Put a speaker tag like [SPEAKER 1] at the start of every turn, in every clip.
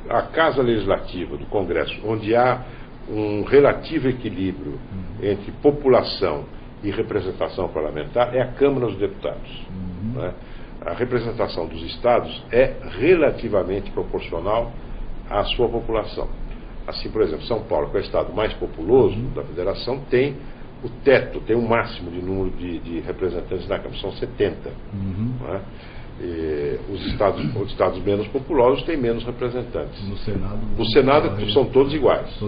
[SPEAKER 1] A Casa Legislativa do Congresso, onde há um relativo equilíbrio entre população e representação parlamentar, é a Câmara dos Deputados. Né? A representação dos estados é relativamente proporcional à sua população. Assim, por exemplo, São Paulo, que é o estado mais populoso da federação, tem o teto, tem o máximo de número de representantes na Câmara, são 70. Né? Os estados menos populosos têm menos representantes. No Senado são todos iguais.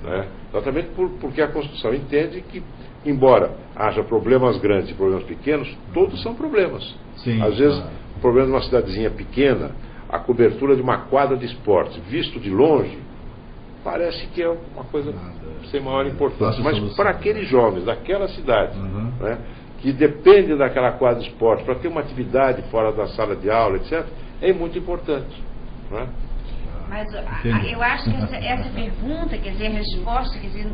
[SPEAKER 1] Né? Exatamente porque a Constituição entende que, embora haja problemas grandes e problemas pequenos, todos são problemas.
[SPEAKER 2] Sim,
[SPEAKER 1] às vezes, o problema de uma cidadezinha pequena, a cobertura de uma quadra de esportes, visto de longe, parece que é uma coisa sem maior importância. Mas para aqueles jovens daquela cidade, né, que dependem daquela quadra de esportes para ter uma atividade fora da sala de aula, etc., é muito importante. Né?
[SPEAKER 3] Mas eu acho que essa pergunta, quer dizer, a resposta, quer dizer,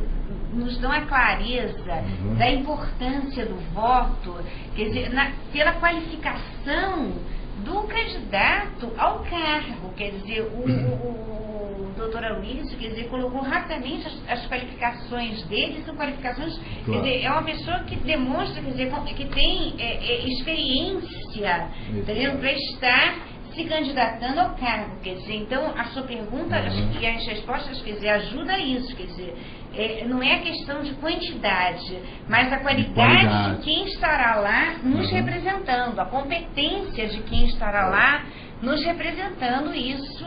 [SPEAKER 3] nos dão a clareza da importância do voto, quer dizer, pela qualificação do candidato ao cargo. Quer dizer, o doutor Aloysio, quer dizer, colocou rapidamente as qualificações dele, são qualificações, quer dizer, é uma pessoa que demonstra, quer dizer, que tem experiência, para estar se candidatando ao cargo. Quer dizer, então a sua pergunta e as respostas, quer dizer, ajuda a isso, quer dizer, não é a questão de quantidade, mas a qualidade de quem estará lá nos representando, a competência de quem estará lá nos representando. Isso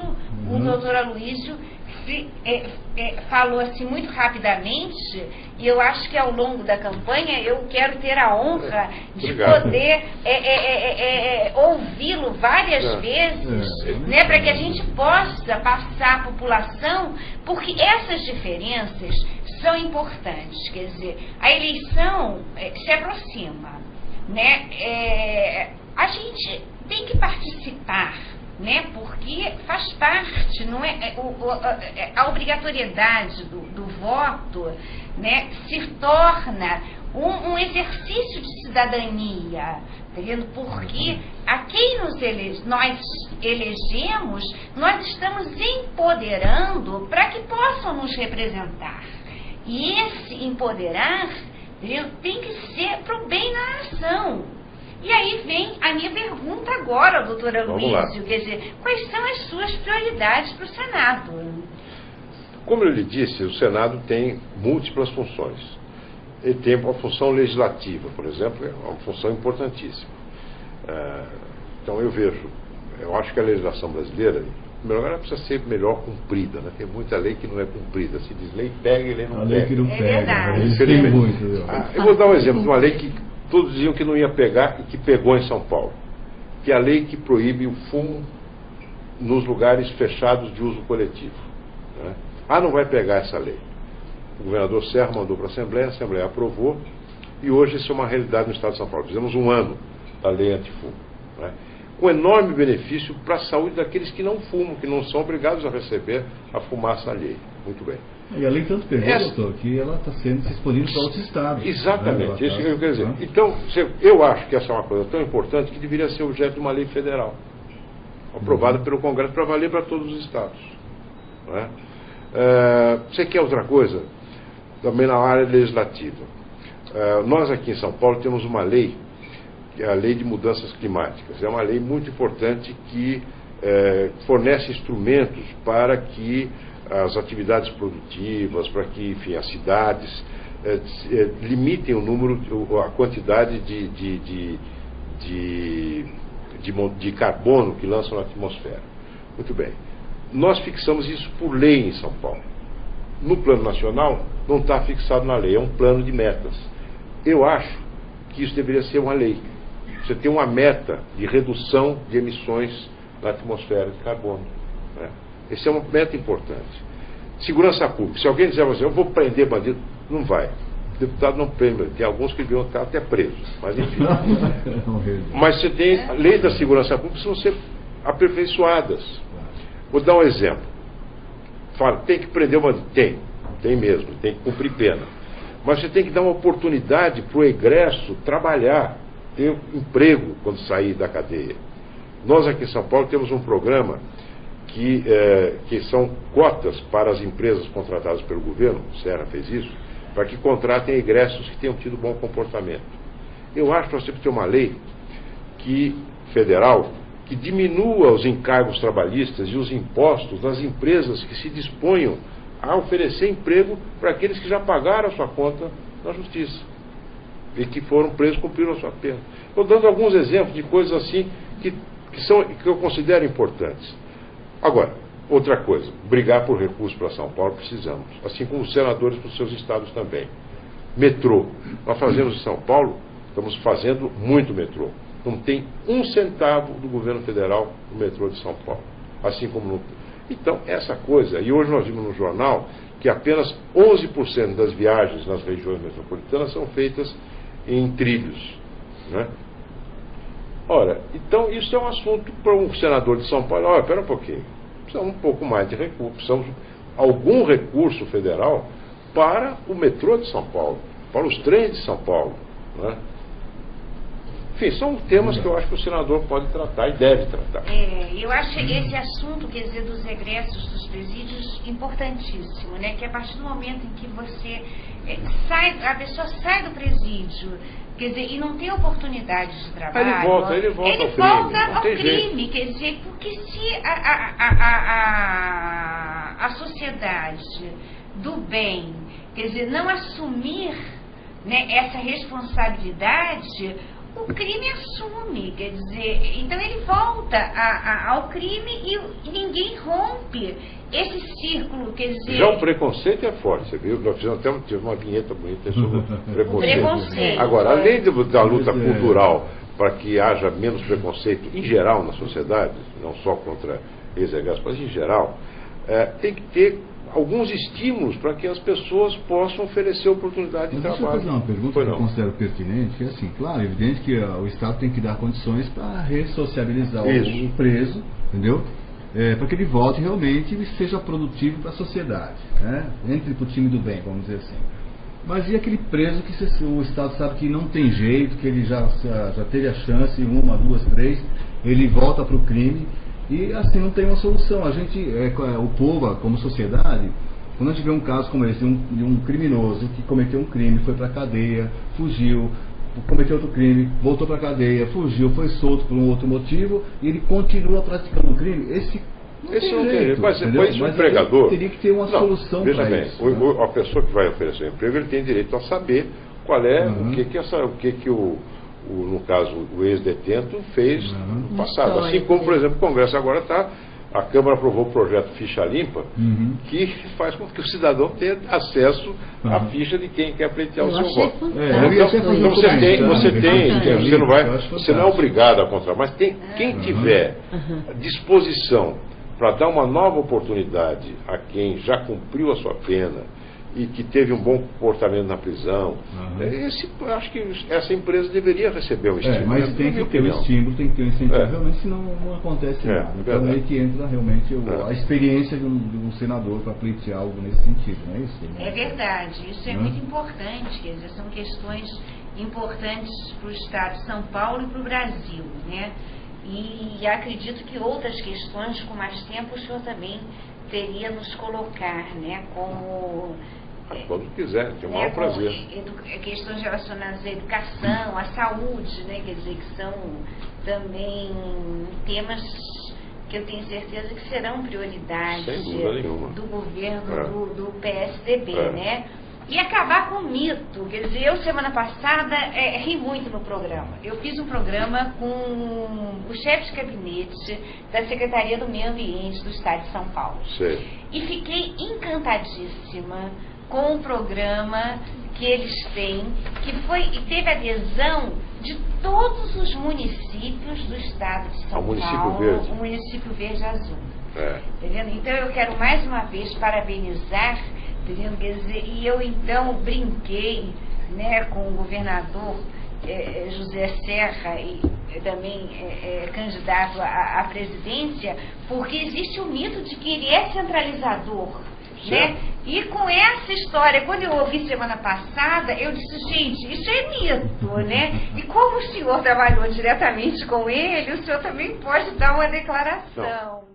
[SPEAKER 3] o doutor Aloysio falou assim muito rapidamente, e eu acho que ao longo da campanha eu quero ter a honra de poder ouvi-lo várias vezes, né, para que a gente possa passar à população, porque essas diferenças são importantes. Quer dizer, a eleição se aproxima, né? A gente tem que participar, né? Porque faz parte, não é? A obrigatoriedade do voto, né, se torna um exercício de cidadania, entendeu? Porque a quem nós elegemos, nós estamos empoderando para que possam nos representar. E esse empoderar, entendeu, tem que ser para o bem da nação. E aí vem a minha pergunta agora, doutora Aloysio, quer dizer, quais são as suas prioridades para o Senado?
[SPEAKER 1] Como eu lhe disse, o Senado tem múltiplas funções. Ele tem uma função legislativa, por exemplo, é uma função importantíssima. Então eu acho que a legislação brasileira, em primeiro lugar, ela precisa ser melhor cumprida, né? Tem muita lei que não é cumprida. Se diz lei pega e lei não pega.
[SPEAKER 2] Lei que não pega.
[SPEAKER 3] Verdade.
[SPEAKER 1] Eu vou dar um exemplo de uma lei que todos diziam que não ia pegar e que pegou em São Paulo, que é a lei que proíbe o fumo nos lugares fechados de uso coletivo. Né? Não vai pegar essa lei. O governador Serra mandou para a Assembleia aprovou, e hoje isso é uma realidade no estado de São Paulo. Fizemos um ano da lei antifumo, né? Com enorme benefício para a saúde daqueles que não fumam, que não são obrigados a receber a fumaça alheia. Muito bem.
[SPEAKER 2] E além tanto pegou, doutor, que ela está sendo disponível para outros estados.
[SPEAKER 1] Exatamente, né? Isso que eu quero dizer. Então, eu acho que essa é uma coisa tão importante que deveria ser objeto de uma lei federal, aprovada pelo Congresso para valer para todos os estados. Não é? Você quer outra coisa? Também na área legislativa. Nós aqui em São Paulo temos uma lei, que é a Lei de Mudanças Climáticas. É uma lei muito importante que fornece instrumentos para que as atividades produtivas, para que, enfim, as cidades limitem o número, a quantidade de carbono que lançam na atmosfera. Muito bem. Nós fixamos isso por lei em São Paulo. No plano nacional, não está fixado na lei, é um plano de metas. Eu acho que isso deveria ser uma lei. Você tem uma meta de redução de emissões na atmosfera de carbono. Né? Essa é uma meta importante. Segurança pública. Se alguém disser assim, eu vou prender bandido, não vai. O deputado não prende. Tem alguns que deviam estar até presos. Mas enfim. Mas você tem a lei da segurança pública, precisam ser aperfeiçoadas. Vou dar um exemplo. Fala, tem que prender o bandido? Tem mesmo, tem que cumprir pena. Mas você tem que dar uma oportunidade para o egresso trabalhar, ter emprego quando sair da cadeia. Nós aqui em São Paulo temos um programa que são cotas para as empresas contratadas pelo governo, o Serra fez isso, para que contratem egressos que tenham tido bom comportamento. Eu acho que nós temos que ter uma lei federal que diminua os encargos trabalhistas e os impostos das empresas que se disponham a oferecer emprego para aqueles que já pagaram a sua conta na justiça e que foram presos, cumpriram a sua pena. Estou dando alguns exemplos de coisas assim que eu considero importantes. Agora, outra coisa, brigar por recursos para São Paulo precisamos, assim como os senadores para os seus estados também. Metrô. Nós fazemos em São Paulo, estamos fazendo muito metrô. Não tem um centavo do governo federal no metrô de São Paulo. Assim como no... Então, essa coisa, e hoje nós vimos no jornal que apenas 11% das viagens nas regiões metropolitanas são feitas em trilhos, né? Ora, então isso é um assunto para um senador de São Paulo. Olha, espera um pouquinho, precisamos um pouco mais de recurso, precisamos algum recurso federal para o metrô de São Paulo, para os trens de São Paulo, né? Enfim, são temas que eu acho que o senador pode tratar e deve tratar.
[SPEAKER 3] Eu acho esse assunto, quer dizer, dos egressos dos presídios, importantíssimo, né? Que a partir do momento em que você a pessoa sai do presídio, quer dizer, e não tem oportunidade de trabalho,
[SPEAKER 1] ele volta ao crime,
[SPEAKER 3] quer dizer, porque se a sociedade do bem, quer dizer, não assumir, né, essa responsabilidade, o crime assume, quer dizer, então ele volta ao crime e ninguém rompe esse círculo, quer dizer...
[SPEAKER 1] Já o preconceito é forte, você viu? Nós tivemos uma vinheta bonita sobre o preconceito. Agora, além da luta cultural para que haja menos preconceito em geral na sociedade, não só contra ex-egressos, mas em geral, tem que ter alguns estímulos para que as pessoas possam oferecer oportunidade de trabalho.
[SPEAKER 2] Deixa eu fazer uma pergunta que eu considero pertinente, que é assim, claro, é evidente que o Estado tem que dar condições para ressociabilizar o preso, entendeu? Para que ele volte realmente e seja produtivo para a sociedade, né? Entre para o time do bem, vamos dizer assim. Mas e aquele preso que o Estado sabe que não tem jeito, que ele já teve a chance, 1, 2, 3, ele volta para o crime, e assim não tem uma solução. A gente, o povo, como sociedade, quando a gente vê um caso como esse, de um criminoso que cometeu um crime, foi para a cadeia, fugiu, cometeu outro crime, voltou para a cadeia, fugiu, foi solto por um outro motivo, e ele continua praticando o crime, esse não tem jeito,
[SPEAKER 1] mas o empregador
[SPEAKER 2] teria que ter uma solução para isso.
[SPEAKER 1] Veja bem, a pessoa que vai oferecer um emprego, ele tem direito a saber qual é, no caso, o ex-detento fez no passado. Assim como, por exemplo, o Congresso agora a Câmara aprovou o projeto Ficha Limpa, que faz com que o cidadão tenha acesso à ficha de quem quer pleitear o seu voto. Você não é obrigado a contratar, mas quem tiver disposição para dar uma nova oportunidade a quem já cumpriu a sua pena e que teve um bom comportamento na prisão, acho que essa empresa deveria receber um estímulo.
[SPEAKER 2] Mas tem que ter um estímulo, tem que ter um incentivo, realmente, senão não acontece nada. Então é aí que entra realmente a experiência de um senador para pleitear algo nesse sentido, não é isso?
[SPEAKER 3] É verdade, isso é muito importante, quer dizer, são questões importantes para o Estado de São Paulo e para o Brasil, né? E acredito que outras questões, com mais tempo, o senhor também teria nos colocar, né, como...
[SPEAKER 1] Quando quiser, tem o maior prazer.
[SPEAKER 3] Questões relacionadas à educação, à saúde, né, quer dizer, que são também temas que eu tenho certeza que serão prioridade do governo do PSDB, né? E acabar com o mito. Quer dizer, eu semana passada ri muito no programa. Eu fiz um programa com o chefe de gabinete da Secretaria do Meio Ambiente do Estado de São Paulo.
[SPEAKER 1] Sei.
[SPEAKER 3] E fiquei encantadíssima com o programa que eles têm, que teve adesão de todos os municípios do Estado de São Paulo. O município Verde Azul. Tá vendo? Então eu quero mais uma vez parabenizar. Quer dizer, e eu então brinquei, né, com o governador José Serra e também candidato à presidência, porque existe o mito de que ele é centralizador. né? E com essa história, quando eu ouvi semana passada, eu disse, gente, isso é mito, né? E como o senhor trabalhou diretamente com ele, o senhor também pode dar uma declaração.
[SPEAKER 1] Não.